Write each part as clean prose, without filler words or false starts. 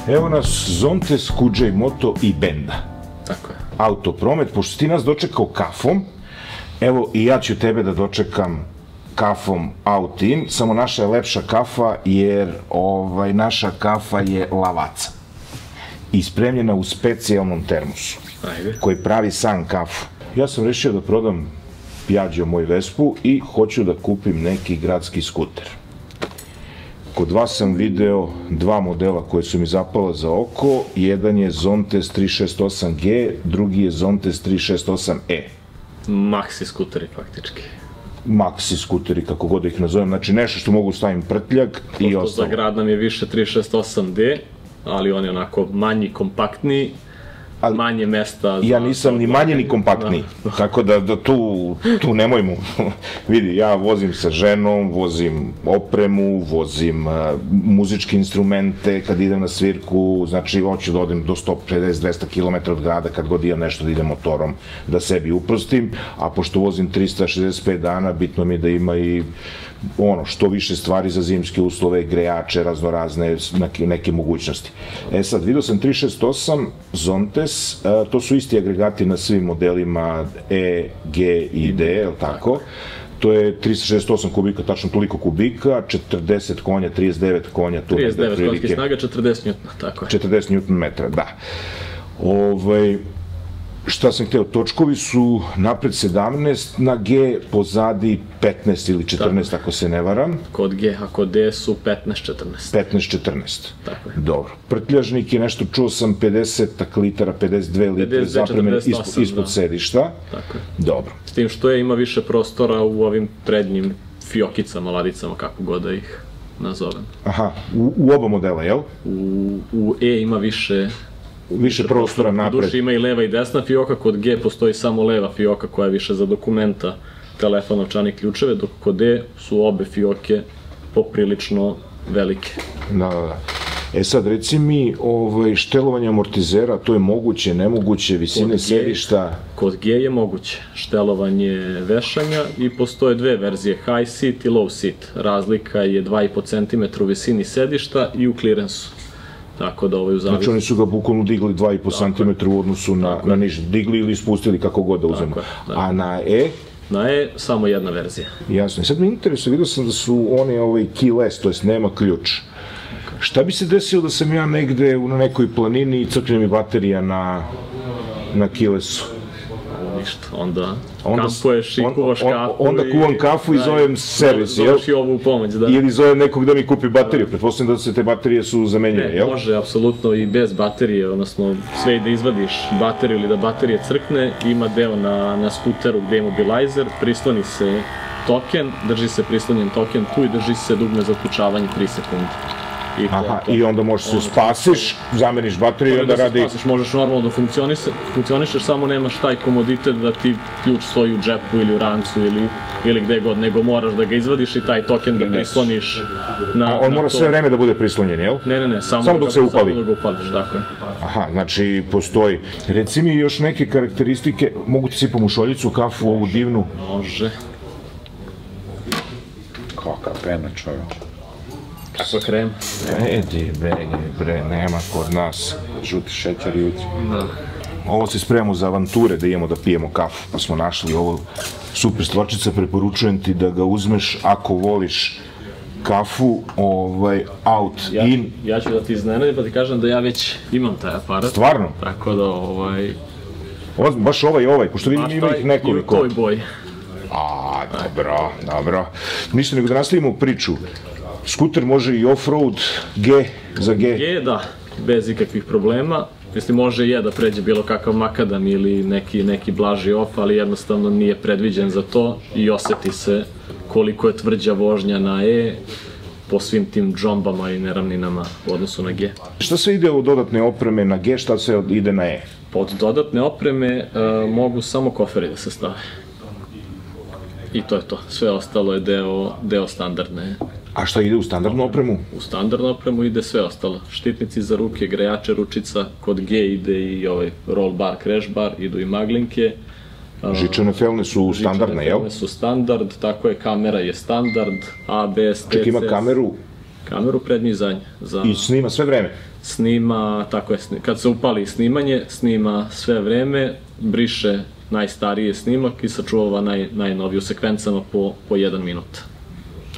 Evo nas Zontes, Kudžej Moto i Benda. Tako je. Autopromet, pošto si ti nas dočekao kafom, evo i ja ću tebe da dočekam kafom out in, samo naša je lepša kafa jer naša kafa je Lavazza i spremljena u specijalnom termosu koji pravi sam kafu. Ja sam rešio da prodam Piaggio moju Vespu i hoću da kupim neki gradski skuter. Kod vas sam video dva modela koje su mi zapala za oko, jedan je Zontes 368G, drugi je Zontes 368E. Maxi skuteri faktički. Maxi skuteri, kako god da ih nazovem, znači nešto što mogu stavim prtljak i ostalo. Za grad nam je više 368D, ali on je onako manji, kompaktniji, manje mesta. Ja nisam ni manji ni kompaktniji, tako da tu nemojmo. Vidi, ja vozim sa ženom, vozim opremu, vozim muzičke instrumente kad idem na svirku, znači hoću da odem do 150-200 km od grada kad god idem nešto da idem motorom da sebi uprostim, a pošto vozim 365 dana, bitno mi je da ima i što više stvari za zimske uslove, grejače, raznorazne neke mogućnosti. Sad, vidio sam 368 Zontes, to su isti agregati na svim modelima E, G i D, je li tako? To je 368 kubika, tačno toliko kubika, 40 konja, 39 konja, tu negde prilike. 39 konjskih snaga, 40 njutna, tako je. 40 njutna metra, da. Šta sam hteo, točkovi su napred 17 na G, pozadi 15 ili 14 ako se ne varam. Kod G, a kod D su 15-14. 15-14. Tako je. Dobro. Prtljažnik je nešto, čuo sam 50 litara, 52 litre zapremen ispod sedišta. Tako je. Dobro. S tim što ima više prostora u ovim prednjim fiokicama, ladicama, kako god da ih nazovem. Aha, u oba modela, jel? U E ima više prostora napred. U duši ima i leva i desna fioka, kod G postoji samo leva fioka koja je više za dokumenta, telefon, novčani, ključeve, dok kod D su obe fioke poprilično velike. Da. Sad, reci mi, štelovanje amortizera, to je moguće, nemoguće, visine sedišta? Kod G je moguće štelovanje vešanja i postoje dve verzije, high seat i low seat. Razlika je 2,5 cm u visini sedišta i u klirensu. Tako da u zavisnosti... Znači oni su ga bukvalno digli 2,5 cm u odnosu na niž, digli ili spustili kako god da uzmemo. A na E? Na E samo jedna verzija. Jasno. I sad me interesuje, vidio sam da su oni keyless, to jest nema ključ. Šta bi se desilo da sam ja negde na nekoj planini i crkne mi baterija na keylessu? Ništa, onda kampuješ i kuvaš kafu. Onda kuvam kafu i zovem servis, jel? Dođi ovu pomoć, da. Ili zovem nekog da mi kupi bateriju, pretpostavljam da se te baterije su zamenjive, jel? Može, apsolutno i bez baterije, odnosno sve i da izvadiš bateriju ili da baterija crkne, ima deo na skuteru gde je mobilizer, prisloni se token, drži se prislonjen token tu i drži se dugme za uključavanje 3 sekunde. Aha, i onda možeš se spasiš, zameniš bateriju i onda radi... Da se spasiš, možeš normalno da funkcionišeš, samo nemaš taj komoditet da ti ključ stoji u džepu ili u rancu ili gde god, nego moraš da ga izvadiš i taj token da prisloniš na... On mora sve vreme da bude prislonjen, jel? Ne, samo dok se upali. Samo dok ga upališ, tako je. Aha, znači postoji. Reci mi još neke karakteristike, mogu ti sipam u šoljicu kafu, ovu divnu? Može. Kakva pena, čovječ. Kakva krema? Bre, nema kod nas. Žuti šećer i utri. Ovo se spremamo za avanture, da idemo da pijemo kafu, pa smo našli ovo super stvarčica, preporučujem ti da ga uzmeš ako voliš kafu, out, in. Ja ću da ti iznenadim pa ti kažem da ja već imam taj aparat. Stvarno? Tako da, baš pošto vidim ima ih nekoliko. I u toj boji. Dobro. Ništa nego da nastavimo priču. Skuter može i off-road, G za G? G, da, bez ikakvih problema. Mislim, može da pređe bilo kakav makadam ili neki blaži off, ali jednostavno nije predviđen za to i oseti se koliko je tvrđa vožnja na E po svim tim džombama i neravninama u odnosu na G. Šta sve ide od dodatne opreme na G, šta sve ide na E? Pod dodatne opreme mogu samo koferi da se stave. I to je to. Sve ostalo je deo standardne. A šta ide u standardnu opremu? U standardnu opremu ide sve ostalo. Štitnici za ruke, grejače ručica, kod G ide i roll bar, crash bar, idu i maglinke. Žičane felne su standardne, jel? Žičane felne su standard, tako je, kamera je standard, ABS, TCS. Ček, ima kameru? Kameru prednju i zadnju. I snima sve vreme? snima, tako je, kad se upali snimanje, snima sve vreme, briše najstariji snimak i sačuva najnoviju sekvencama po 1 minut.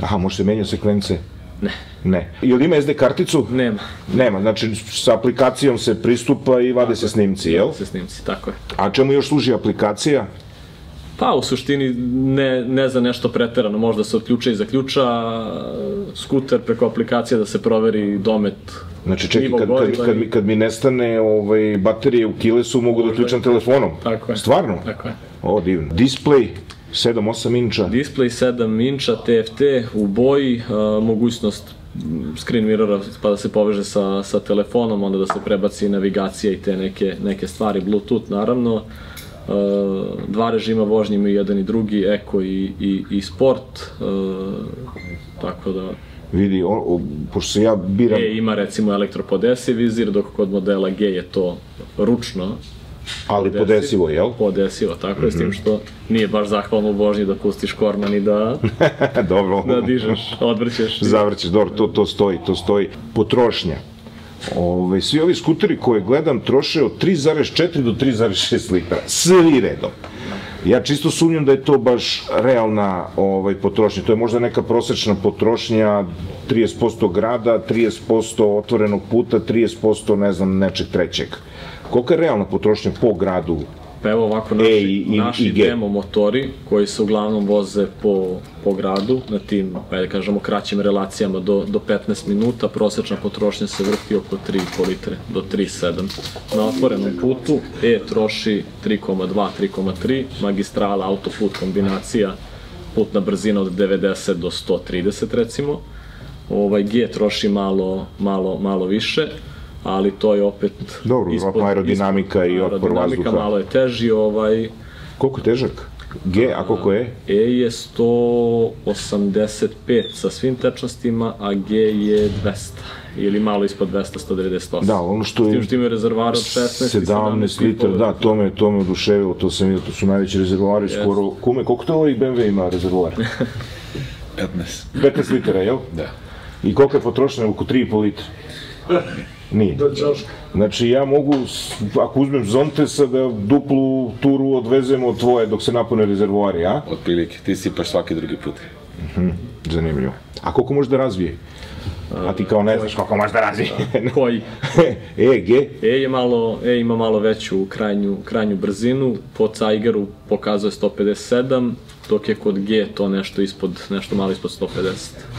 Aha, može se menja sekvence? Ne. Ne. Ili ima SD karticu? Nema. Nema, znači sa aplikacijom se pristupa i vade se snimci, jel? Vade se snimci, tako je. A čemu još služi aplikacija? Pa u suštini ne za nešto preterano, možda se odključa i zaključa skuter preko aplikacije da se proveri domet. Znači čekaj, kad mi nestane baterije u kilesu mogu da uključam telefonom? Tako je. Stvarno? Tako je. O, divno. Display 7-8 inča? Display 7 inča, TFT u boji, mogućnost screen mirrora pa da se poveže sa telefonom, onda da se prebaci navigacija i te neke stvari, Bluetooth naravno. 2 režima vožnje imaju jedan i drugi, Eko i Sport, tako da... Vidi, pošto se ja biram... E ima recimo elektropodesiv vizir, dok kod modela G je to ručno. Ali podesivo, jel? Podesivo, tako je, s tim što nije baš zahvalno u vožnji da pustiš korman i da... Dobro. Da dižeš, odvrćeš. Zavrćeš, dobro, to stoji. Potrošnja. Svi ovi skuteri koje gledam troše od 3,4 do 3,6 litara. Svi redom. Ja čisto sumnjam da je to baš realna potrošnja. To je možda neka prosečna potrošnja, 30% grada, 30% otvorenog puta, 30% ne znam, nečeg trećeg. Kolika je realna potrošnja po gradu? Pa evo ovako, naši demo motori koji se uglavnom voze po gradu, na tim, ajde kažemo, kraćim relacijama do 15 minuta, prosečna potrošnja se vrti oko 3,5 litre, do 3,7. Na otvorenom putu troši 3,2, 3,3, magistrala, autoput, kombinacija, putna brzina od 90 do 130 recimo. G troši malo više, ali to je opet... Dobro, aerodinamika i otpor vazduha. Malo je teži. Koliko je težak? G, a koliko je? E je 185 sa svim tečnostima, a G je 200. Ili malo ispod 200, 198. Da, ono što je... S tim što imaju rezervar od 16 i 17 litara, da, to me oduševilo, to sam vidio, to su najveći rezervoari skoro... Kume, koliko to ovaj BMW ima rezervoar? 15. 15 litara, jel? Da. I koliko je potrošeno? Oko 3,5 litra? Nije. Znači ja mogu, ako uzmem Zontesa, da duplu turu odvezemo od tvoje dok se napune rezervoari, a? Otprilike, ti sipaš svaki drugi put. Zanimljivo. A koliko može da razvije? A ti kao ne znaš koliko može da razvije. Koji? G? E ima malo veću krajnju brzinu, po Zeigeru pokazuje 157, dok je kod G to nešto malo ispod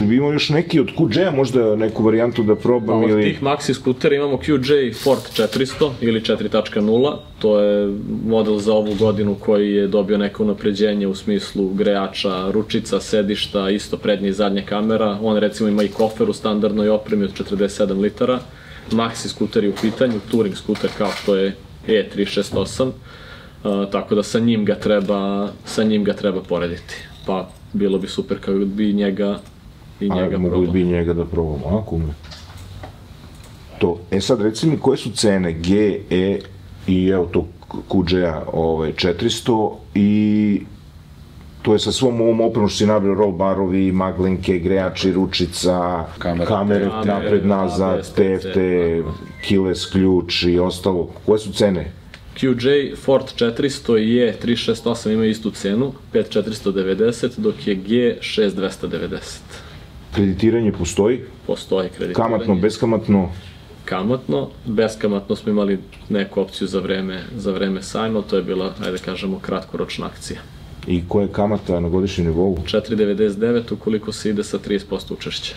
150. Imamo još neki od QJ-a, možda neku varijantu da probam ili... Od tih maxi skutera imamo QJ Forte 400 ili 4.0, to je model za ovu godinu koji je dobio neko unapređenje u smislu grejača, ručica, sedišta, isto prednja i zadnja kamera. On recimo ima i kofer u standardnoj opremi od 47 litara. Maxi skuter je u pitanju, touring skuter kao što je E368. Tako da sa njim ga treba porediti. Pa bilo bi super kako bi njega probao. Mogli bi njega da probamo, a kume? To, sad reci mi koje su cene G, E i evo to QJ-a 400 i to je sa svom ovom opremom što si nabrio, roll barovi, maglenke, grejači, ručica, kamere napred, nazad, TFT, keyless ključ i ostalo. Koje su cene? QJ Forte 400 i E368 imaju istu cenu, 5.490, dok je G 6.290. Kreditiranje postoji? Postoji kreditiranje. Kamatno, beskamatno? Kamatno, beskamatno smo imali neku opciju za vreme sajma, to je bila, ajde kažemo, kratkoročna akcija. I koja je kamata na godišnjem nivou? 4,99 ukoliko se ide sa 30% učešća.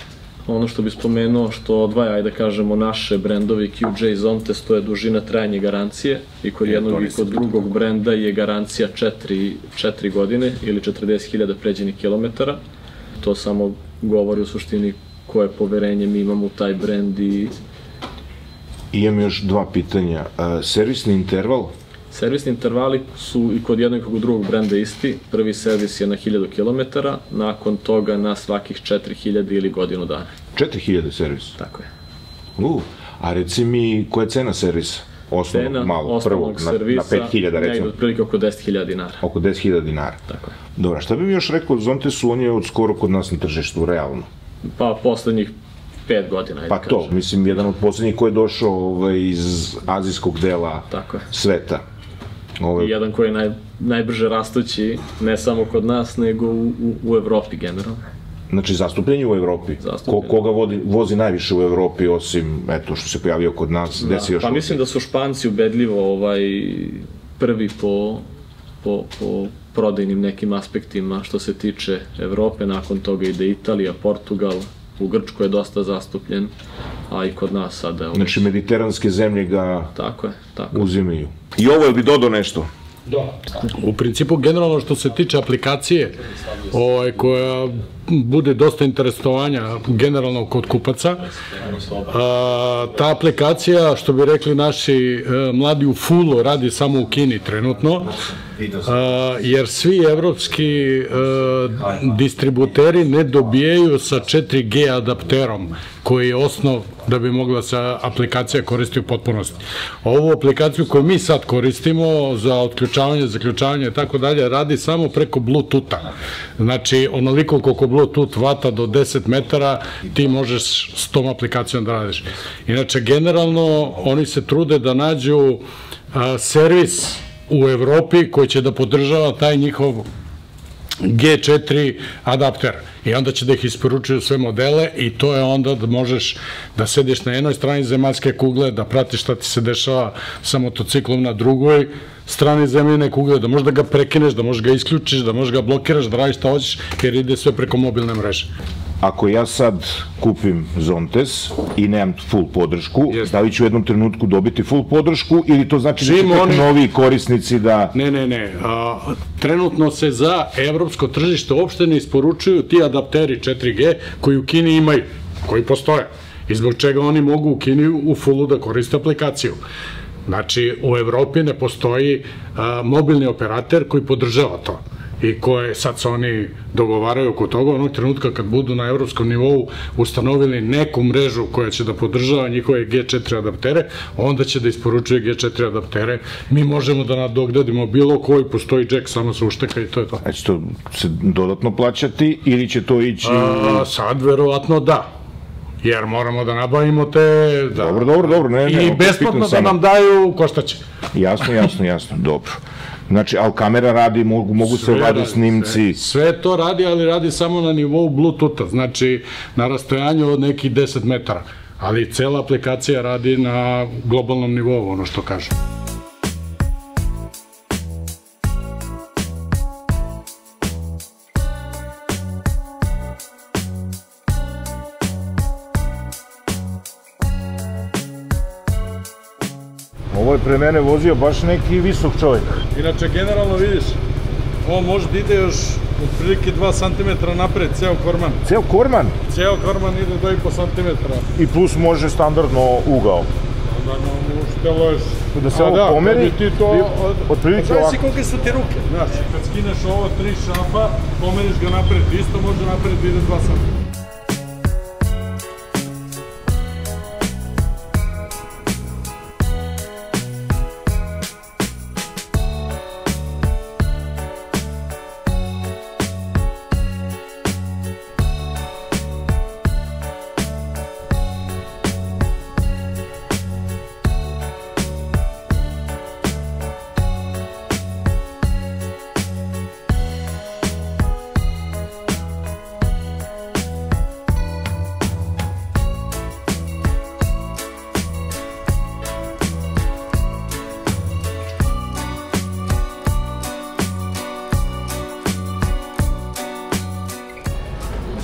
Ono što bih spomenuo, što odvaja, ajde kažemo, naše brendovi QJ Zontes, to je dužina trajanja garancije i kod jednog i kod drugog brenda je garancija 4 godine ili 40.000 pređenih kilometara. To samo govori u suštini koje poverenje mi imamo u taj brend i... Imam još 2 pitanja. Servisni interval? Servisni intervali su i kod jednog i kod drugog brenda isti. Prvi servis je na 1000 km, nakon toga na svakih 4000 ili godinu dana. 4000 servis? Tako je. A reci mi, koja je cena servisa? Osnovnog servisa, na 5000 recimo? Negdje otprilike oko 10.000 dinara. Oko 10.000 dinara? Tako je. Dobro, šta bi mi još rekao o Zontesu, on je od skoro kod nas na tržištu, realno? Pa poslednjih 5 godina. Pa to, mislim, jedan od posljednjih koji je došao iz azijskog dela sveta. I jedan koji je najbrže rastući, ne samo kod nas, nego u Evropi generalno. Znači, zastupljenje u Evropi? Koga vozi najviše u Evropi, osim, eto, što se pojavio kod nas? Pa mislim da su Španci ubedljivo prvi po prodajnim nekim aspektima što se tiče Evrope, nakon toga ide Italija, Portugal, u Grčkoj je dosta zastupljen, a i kod nas sada. Znači, mediteranske zemlje ga uzimaju. I ovo je bi dodao nešto? Da. U principu, generalno što se tiče aplikacije koja bude dosta interesovanja generalno kod kupaca, ta aplikacija, što bi rekli naši mladi, u fullu radi samo u Kini trenutno, jer svi evropski distributeri ne dobijaju sa 4G adapterom, koji je osnov da bi mogla se aplikacija koristiti u potpunosti. Ovu aplikaciju koju mi sad koristimo za otključavanje, zaključavanje i tako dalje, radi samo preko Bluetootha. Znači, onoliko koliko Bluetooth vata do 10 metara, ti možeš s tom aplikacijom da radiš. Inače, generalno, oni se trude da nađu servis u Evropi koji će da podržava taj njihov G4 adapter i onda će da ih isporučuju sve modele i to je onda da možeš da sediš na jednoj strani zemaljske kugle, da pratiš šta ti se dešava sa motociklom na drugoj strani zemljine kugle, da možeš da ga prekineš, da možeš ga isključiš, da možeš ga blokiraš, da radiš šta hoćeš, jer ide sve preko mobilne mreže. Ako ja sad kupim Zontes i nemam full podršku, da li ću u jednom trenutku dobiti full podršku ili to znači da će tek novi korisnici da... Ne. Trenutno se za evropsko tržište uopšte ne isporučuju ti adapteri 4G koji u Kini imaju, koji postoje. I zbog čega oni mogu u Kini u fullu da koriste aplikaciju. Znači, u Evropi ne postoji mobilni operater koji podržava to i koje sad se oni dogovaraju oko toga, onog trenutka kad budu na evropskom nivou ustanovili neku mrežu koja će da podržava njihove G4 adaptere, onda će da isporučuje G4 adaptere. Mi možemo da nadogradimo bilo koji, postoji jack, samo se ušteka i to je to. A će to se dodatno plaćati ili će to ići... Sad verovatno da. Jer moramo da nabavimo te... Dobro. I besplatno da nam daju koštaće. Jasno, dobro. Znači, ali kamera radi, mogu se vadi snimci... Sve to radi, ali radi samo na nivou Bluetootha, znači na rastojanju od nekih 10 metara. Ali cela aplikacija radi na globalnom nivou, ono što kažem. Ovo je pre mene vozio baš neki visok čovjek. Inače, generalno vidiš, ovo može da ide još otprilike 2 cm napred, ceo korman. Ceo korman? Ceo korman ide do 2,5 cm. I plus može standardno ugao. Standardno uštelo još. Da se ovo pomeri, otprilike ovako. Znaš si kolike su ti ruke, znaš, kad skineš ovo 3 šafa, pomeriš ga napred, isto može napred da ide 2 cm.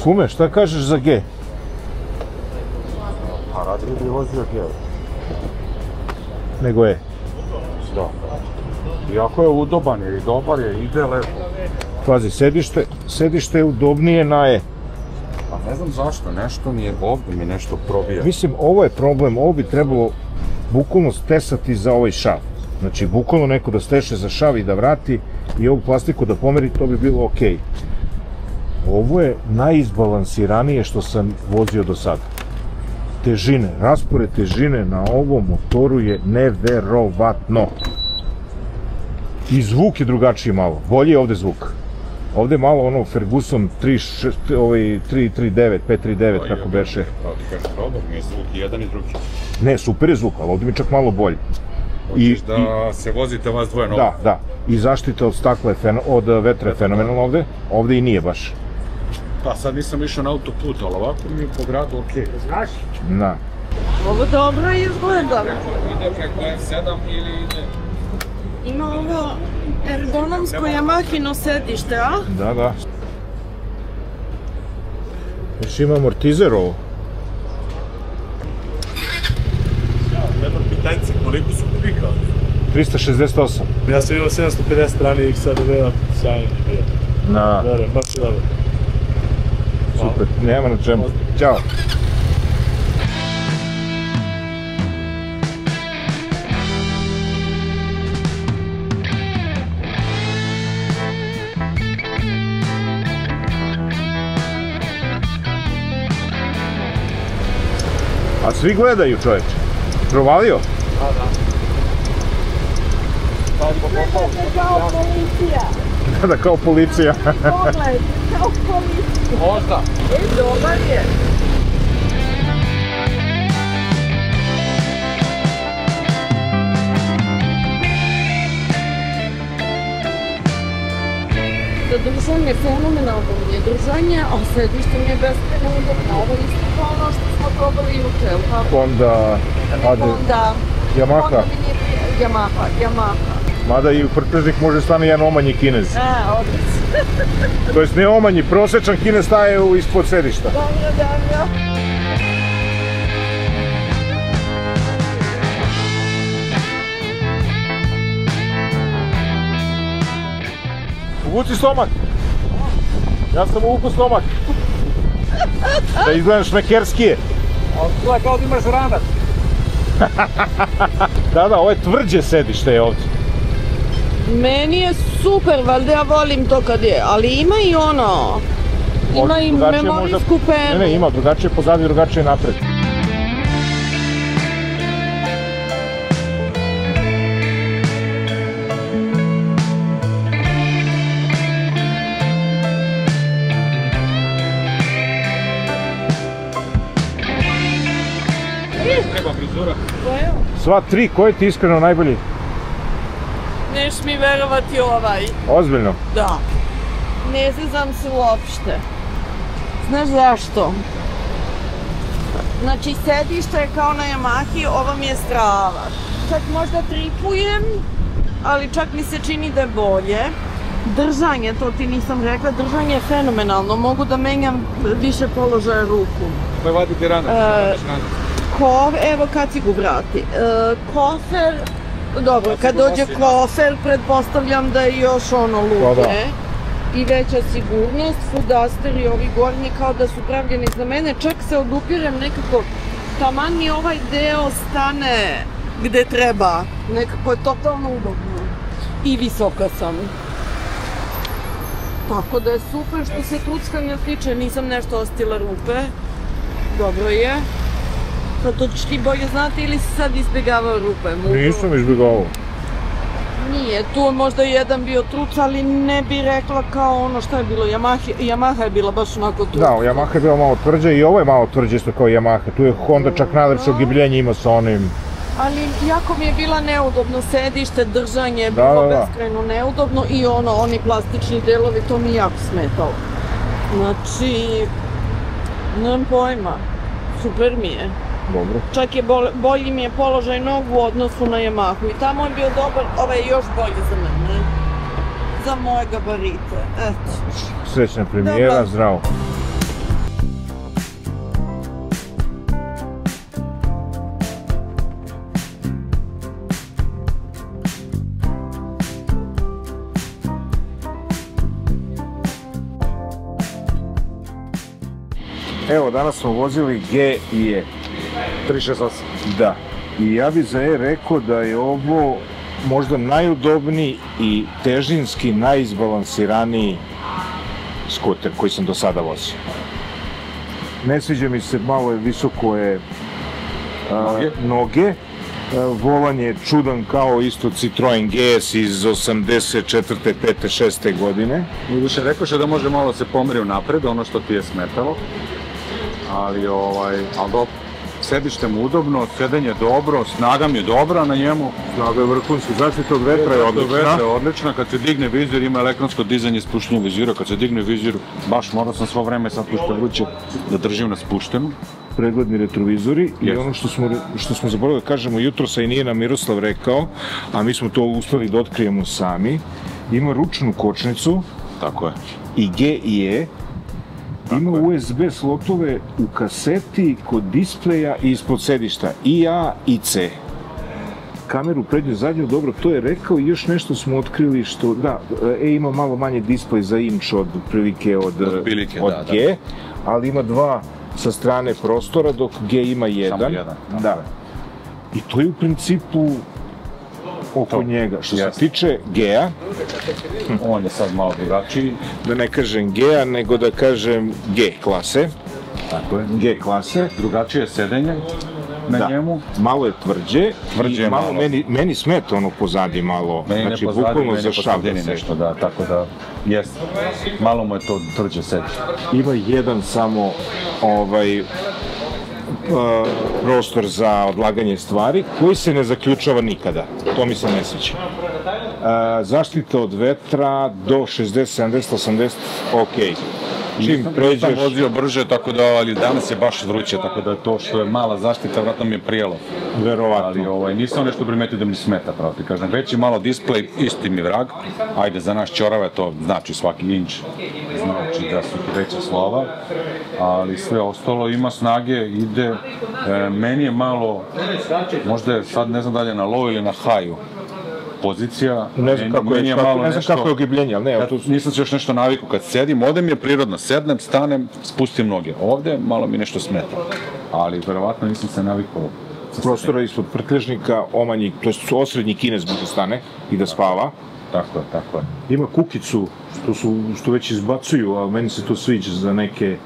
Kume, šta kažeš za G? Pa radije bi vozio G. Nego E? Da. Iako je udoban je i dobar je, ide lepo. Pazi, sedište je udobnije na E. Pa ne znam zašto, nešto mi je ovdje mi nešto probija. Mislim, ovo je problem, ovo bi trebalo bukvalno stesati za ovaj šav. Znači, bukvalno neko da steše za šav i da vrati i ovu plastiku da pomeri, to bi bilo okej. Ovo je najizbalansiranije što sam vozio do sada. Težine, raspored težine na ovom motoru je neverovatno. I zvuk je drugačiji malo, bolji je ovde zvuk. Ovde je malo ono Ferguson 339, 539, kako beše. Pa ti kažeš problem, je zvuk i jedan i drugi. Ne, super je zvuk, ali ovde mi je čak malo bolji. Hoćeš da se vozite vas dvoje novo? Da. I zaštita od stakla od vetra je fenomenalna ovde. Ovde i nije baš. Pa sad nisam išao na autoput, ali ovako mi je po gradu okej. Znaš? Da. Ovo dobro izgleda. Ide preko F7 ili ide? Ima ovo ergonomsko Yamahino sedište, a? Da. Još ima amortizer ovo. Jedno pitanjce, koliko su kubika? 368. Ja sam imao 750 strani XADV-a, sjajno je bio. Verujem, baš je dobro. Super, nema na čemu. Ćao. A svi gledaju, čoveče. Provalio? Kao policija. Da, kao policija. Pogled, kao policija. Možda. Dobar je. Za držanje fenomenalno mi je držanje, a sedište mi je beskrajno udobno. Ovo je isto kao ono što smo probali juče, ili kako? Honda, Yamaha. Yamaha. Mada i u prtržnik može stane jedan omanji Kinez. Odlično. To jest ne omanji, prosečan Kinez staje ispod sedišta. Dobro. Uvuci stomak. Ja sam uvuku stomak. Da izgledam šmekerskije. Gleda kao da imaš ranac. Da, ovo je tvrđe sedište je ovdje. Meni je super, valjda ja volim to kad je, ali ima i ono, ima i memorijsku penu. Ne, ima drugačije pozadnje, drugačije napred. Treba frizura. Sva tri, koji ti iskreno najbolji? Neš mi verovati ovaj. Ozbiljno? Da. Ne zezam se uopšte. Znaš zašto? Znači, sedište je kao na Yamahi, ovo mi je strava. Čak možda tripujem, ali čak mi se čini da je bolje. Držanje, to ti nisam rekla, držanje je fenomenalno. Mogu da menjam više položaja ruku. Pa vaditi ranac. Evo kad si gu vrati. Kofer, dobro, kad dođe kofer, pretpostavljam da je još ono luke. I veća sigurnost, foodaster i ovi gornji kao da su pravljeni za mene. Čak se odupirem nekako, taman mi ovaj deo stane gde treba. Nekako je totalno udobno. I visoka sam. Tako da je super što se truckanja tiče, nisam nešto ostila rupe. Dobro je. Sad to ćeš ti bolje znati ili si sad izbjegavao rupe? Nisam izbjegavao. Nije, tu je možda jedan bio truc, ali ne bi rekla kao ono što je bilo. Yamaha je bila baš onako truc. Da, Yamaha je bila malo tvrđa i ovo je malo tvrđe isto kao Yamaha. Tu je Honda čak najlepše ogibljenje ima sa onim. Ali jako mi je bila neudobno sedište, držanje je bilo beskrajno neudobno i oni plastični delovi, to mi jako smetalo. Znači, nemam pojma, super mi je. Dobro. Čak je bolji mi je položaj nogu u odnosu na Yamahu i tamo je bio dobar, ovaj je još bolji za mene. Za moje gabarite, eto. Srećna premijera, zdravo. Evo, danas smo vozili G i E. 368. Da. I ja bih za E rekao da je ovo možda najudobniji i težinski najizbalansiraniji skuter koji sam do sada vozio. Ne sviđa mi se, malo je visoko je noge, Volan je čudan kao isto Citroen GS iz 84. 5. 6. godine. Više rekoše da može malo se pomeri napred, ono što ti je smetalo. Ali dobro, sedište mu udobno, sedenje dobro, snaga mi je dobra na njemu. Snaga je vrhunski, zaštita od vetra je odlična. Vetra je odlična, kad se digne vizir, ima elektronsko dizanje spuštenja vizira, kad se digne vizir, baš morao sam svo vreme sad pošto je vruće da držim na spuštenu. Pregledni retrovizori i ono što smo zaboravili da kažemo jutros, a i nije nam Miroslav rekao, a mi smo to uspeli da otkrijemo sami, ima ručnu kočnicu. Tako je. I G i E. Ima USB slotove u kaseti, kod displeja i ispod sedišta, i A i C. Kameru prednju zadnju, dobro, to je rekao, i još nešto smo otkrili što, da, ima malo manje displej za inč od prilike od G, ali ima dva sa strane prostora, dok G ima jedan. Samo jedan. Da. I to je u principu oko njega. Što se tiče G-a, on je sad malo drugačiji. Da ne kažem G-a, nego da kažem G klase. Tako je. G klase. Drugačije sedenje na njemu. Malo je tvrđe. Tvrđe malo. Meni smeta ono pozadi malo. Znači, bukvalno zašavlja se. Nešto, da, tako da, jest. Malo mu je to tvrđe sedenje. Ima jedan samo, prostor za odlaganje stvari, koji se ne zaključava nikada. To mi se ne sviđa. Zaštita od vetra do 60, 70, 80, okej. Čim pređeš... Nisam vozio brže, tako da, ali danas je baš vruće, tako da to što je mala zaštita, vratno mi je prijelo. Verovatno. Ali nisam nešto primetio da mi smeta, pravo ti kažem. Veći malo displej, isti mi vrag. Ajde, za nas čorave to znači svaki inč, znači da su ti veća slova. Ali sve ostalo ima snage, ide. Meni je malo, možda je sad ne znam dalje na low ili na high-u pozicija. Ne znam kako je ogibljenje, ali ne. Nisam se još nešto navikao kad sedim, ovde mi je prirodno, sednem, stanem, spustim noge. Ovde malo mi nešto smeta, ali verovatno nisam se navikao. Prostora ispod prtljažnika, omanji, to je osrednji kinez da stane i da spava. Tako je, tako je. Ima kukicu, što već izbacuju, ali meni se to sviđa za neke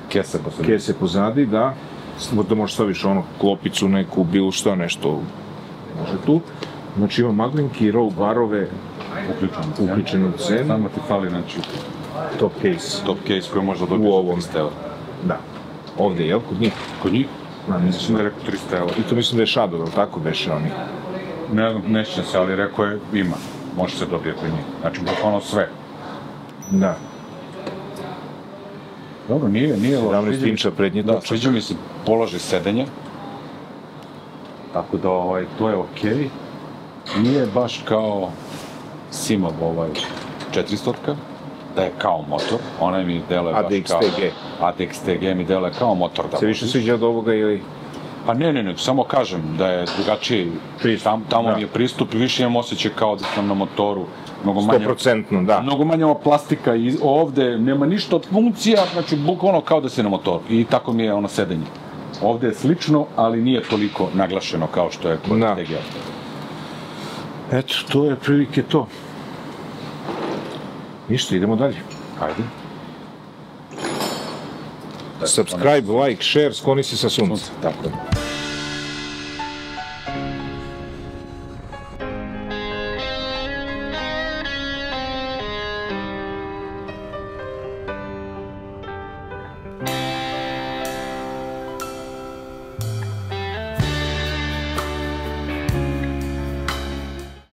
kese pozadi, da. Da možeš staviš ono klopicu neku, bilo šta, nešto može tu. Znači ima maglinki, row barove uključene u cenu. Samo ti fali, znači, top case. Top case koji možda dobiješ za 300 €. Da. Ovdje, jel? Kod njih? Kod njih? Mislim da je rekao 300 €. I to mislim da je Shadow, ali tako beše oni? Ne znam, neće se, ali rekao je ima. Može se dobije kod njih. Znači, ono sve. Da. Dobro, nije loš. 17 inča prednji točak. Da, sviđa mi se položaj sedenja. Tako da, to je okej. Nije baš kao Simov 400-ka, da je kao motor, ona mi deluje baš kao... ADX TG mi deluje kao motor. Se više sviđa od ovoga ili... Pa ne, samo kažem da je drugačiji, tamo mi je pristup i više imam osjećaj kao da sam na motoru. 100%, da. Mnogo manje plastika i ovde nema ništa od funkcija, znači bukvalno kao da si na motoru i tako mi je ono sedenje. Ovde je slično, ali nije toliko naglašeno kao što je kod TG-a. Eto, to je prilike to. Ništa, idemo dalje. Ajde. Subscribe, like, share, skloni se sa sunca. Tako je.